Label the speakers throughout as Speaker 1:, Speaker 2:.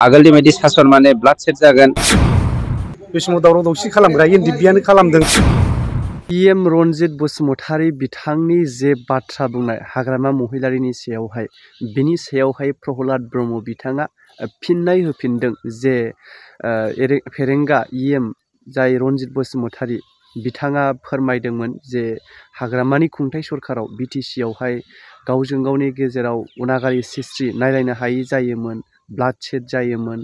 Speaker 1: आगोलनि बायदि सासन माने ब्लाड सेट जागोन।
Speaker 2: बे समाव दावराव दावसि खालामग्रा एनडिएफबिआनो खालामदों।
Speaker 3: PM रनजित बसुमतारी बिथांनि जे बाथ्रा बुंनाय हाग्रामा महिलारिनि सायावहाय बिनि सायावहाय प्रहलाद ब्रह्म बिथाङा फिननाय होफिनदों जे फेरेंगा EM जाय रनजित बसुमतारी बिथाङा फोरमायदोंमोन जे हाग्रामानि खुंथाय सरखाराव BTC आवहाय गावजों गावनि गेजेराव अनागारि सिस्ट्रि नायलायनो हायि जायोमोन, ब्लाड सेट जायोमोन,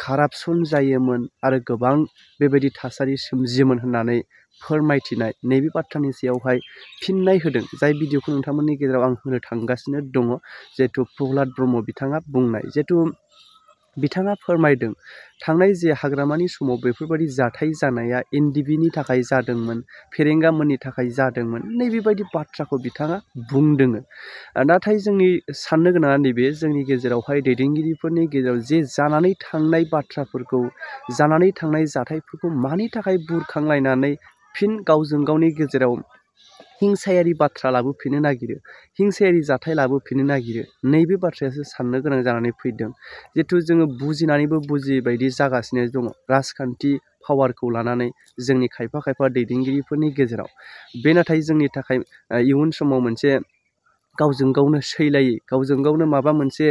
Speaker 3: कारापसन जायोमोन आरो गोबां बेबायदि थासारि सोमजियोमोन होननानै फोरमायथिनाय नैबे बाथ्रानि सायावहाय फिननाय होदों। जाय भिडिअखौ नोंथांमोननि गेजेराव आं होनो थांगासिनो दङ। जिहेथु प्रहलाद ब्रह्म बिथाङा बुंनाय, जिहेथु बिथाङा फोरमायदों थांनाय जे हाग्रामानि समाव बेफोरबायदि जाथाय जानाया NDBनि थाखाय जादोंमोन, फेरेंगामोननि थाखाय जादोंमोन, नैबेबायदि बाथ्राखौ बिथाङा बुंदों। नाथाय जोंनि साननो गोनाङा नैबे जोंनि गेजेरावहाय दैदेनगिरिफोरनि गेजेराव जे जानानै थांनाय बाथ्राफोरखौ, जानानै थांनाय जाथायफोरखौ मानि थाखाय बुरखांलायनानै फिन गावजों गावनि गेजेराव हिंसायारि बाथ्रा लाबोफिननो नागिरो, हिंसायारि जाथाय लाबोफिननो नागिरो, नैबे बाथ्रायासो साननो गोनां जानानै फैदों। जिहेथु जोङो बुजिनानैबो बुजियै बायदि जागासिनो दङ राजखान्थि पावारखौ लानानै जोंनि खायफा खायफा दैदेनगिरिफोरनि गेजेराव। बे नाथाय जोंनि थाखाय इयुन समाव मोनसे गावजों गावनो सैलायै, गावजों गावनो माबा मोनसे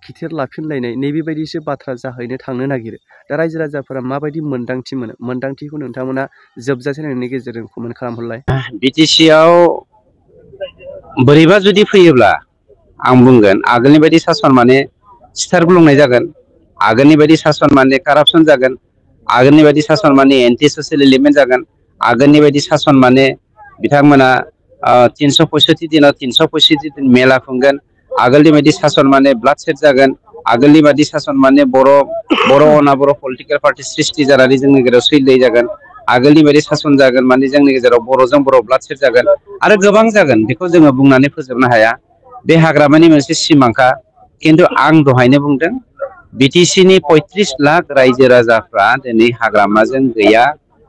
Speaker 3: खिथेर लाफिनलायनाय नैबेबायदिसो बाथ्रा जाहैनो थांनो नागिरो। दा रायजो राजाफोरा माबायदि मोन्दांथि मोनो, मोन्दांथिखौ नोंथांमोना जोबजासे नायनायनि गेजेरजों कमेन्ट खालामहरलाय।
Speaker 1: BTC आव बोरैबा जुदि फैयोब्ला आं बुंगोन आगोलनि बायदि सासन माने सिथार गुलुंनाय जागोन, आगोलनि बायदि सासन माने कारापसन जागोन, आगोलनि बायदि सासन माने एन्टि ससियेल एलिमेन्ट जागोन, आगोलनि बायदि सासन माने बिथांमोना 365 दिनाव 365 दिन मेला खुंगोन, आगोलनि बायदि सासन माने ब्लाड सेट जागोन, आगोलनि बायदि सासन माने बर' अनाबर पलिटिकेल पार्टि सृष्टि जानानै जोंनि गेजेराव सैलाय जागोन, आगोलनि बायदि सासन जागोन माने जोंनि गेजेराव बर'जों बर' ब्लाड सेट जागोन आरो गोबां जागोन। बेखौ जोङो बुंनानै फोजोबनो हाया। बे हाग्रामानि मोनसे सिमांखा। खिन्थु आं दहायनो बुंदों BTCनि 35 लाख रायजो राजाफ्रा दिनै हाग्रामाजों गैया।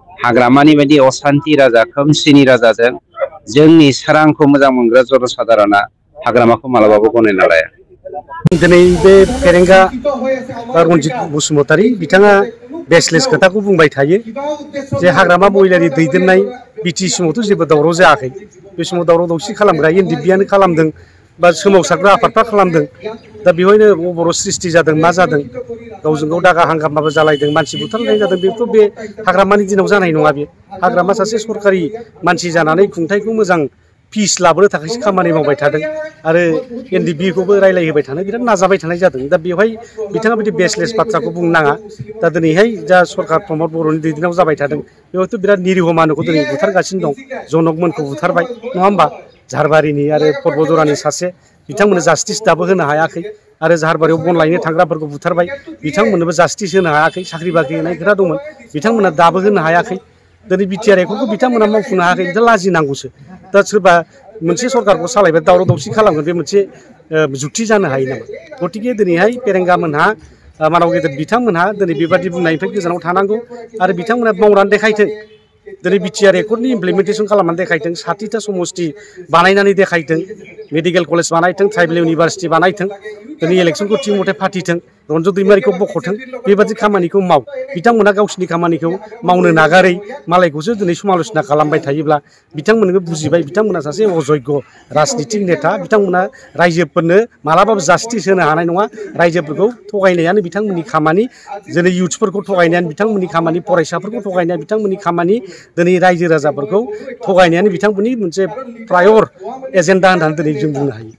Speaker 1: हाग्रामानि बायदि असान्ति राजा, खोमसिनि राजाजों जोंनि सोरांखौ मोजां मोनग्रा जनसाधारना हाग्रामाखौ मालाबाबो गनायना लाया।
Speaker 2: दिनै बे फेरेंगा रनजित बसुमतारी बिथाङा बेसलेस खोथाखौ बुंबाय थायो जे हाग्रामा महिलारि दैदेननाय BTC समावथ' जेबो दावराव जायाखै। बे समाव दावराव दावसि खालामग्रा एनडिएफबिआनो खालामदों बा सोमावसारग्रा आफादफ्रा खालामदों। दा बेवहायनो बर' सृष्टि जादों, मा जादों, गावजों गाव दागा हांगामाबो जालायदों, मानसि बुथारलायनाय जादों। बेथ' बे हाग्रामानि दिनाव जानाय नङा। बे हाग्रामा सासे सरकारि मानसि जानानै खुंथायखौ मोजां पिस लाबोनो थाखायसो खामानि मावबाय थादों आरो NDBखौबो रायलायहोबाय थानो बिराद नाजाबाय थानाय जादों। दा बेवहाय बिथाङा बिदि बेसलेस बाथ्राखौ बुंनो नाङा। दा दिनैहाय जा सरकार प्रमद बर'नि दैदेननायाव जाबाय थादों बेवहायथ' बिराद निरिह मानुखौ दिनै बुथारगासिनो दं। जनकमोनखौ बुथारबाय नङा होमबा, झारबारिनि आरो पर्बजरानि सासे, बिथांमोननो जास्टिस दाबो होनो हायाखै। आरो झारबारियाव बन लायनो थांग्राफोरखौ बुथारबाय, बिथांमोननोबो जास्टिस होनो हायाखै। साख्रि बाख्रि होनाय खोथा दंमोन, बिथांमोना दाबो होनो हायाखै। दिनै बिटिआर एक्टखौ बिथांमोना मावफुंनो हायाखै। बिथां लाजिनांगौसो। दा सोरबा मोनसे सरकारखौ सालायबाय दावराव दावसि खालामगोन, बे मोनसे जुक्ति जानो हायो नामा? गतिके दिनैहाय फेरेंगामोनहा, मानाव गेदेर बिथांमोनहा दिनै बेबादि बुंनायनिफ्राय गोजानाव थानांगौ आरो बिथांमोना मावनानै देखायथों। दिनै बिटिआर एक्टनि इमप्लिमेन्टेसन खालामनानै देखायथों, 60टा समस्ति बानायनानै देखायथों, मेडिकेल कलेज बानायथों, ट्राइबेल इउनिभारसिटि बानायथों, दिनै इलेक्सनखौ थिग मथे फाथिथों, रन्जन दैमारिखौ बख'थों। बेबादि खामानिखौ माव। बिथांमोना गावसिनि खामानिखौ मावनो नागारै मालायखौसो दिनै समाल'सना खालामबाय थायोब्ला बिथांमोननोबो बुजिबाय बिथांमोना सासे अजयग राजनितिक नेता। बिथांमोना रायजोफोरनो मालाबाबो जास्टिस होनो हानाय नङा। रायजोफोरखौ थगायनायानो बिथांमोननि खामानि, जेरै इउथ्सफोरखौ थगायनायानो बिथांमोननि खामानि, फरायसाफोरखौ थगायनाया बिथांमोननि खामानि, दिनै रायजो राजाफोरखौ थगायनायानो बिथांमोननि मोनसे प्रायर एजेन्डा होननानै दिनै जों बुंनो हायो।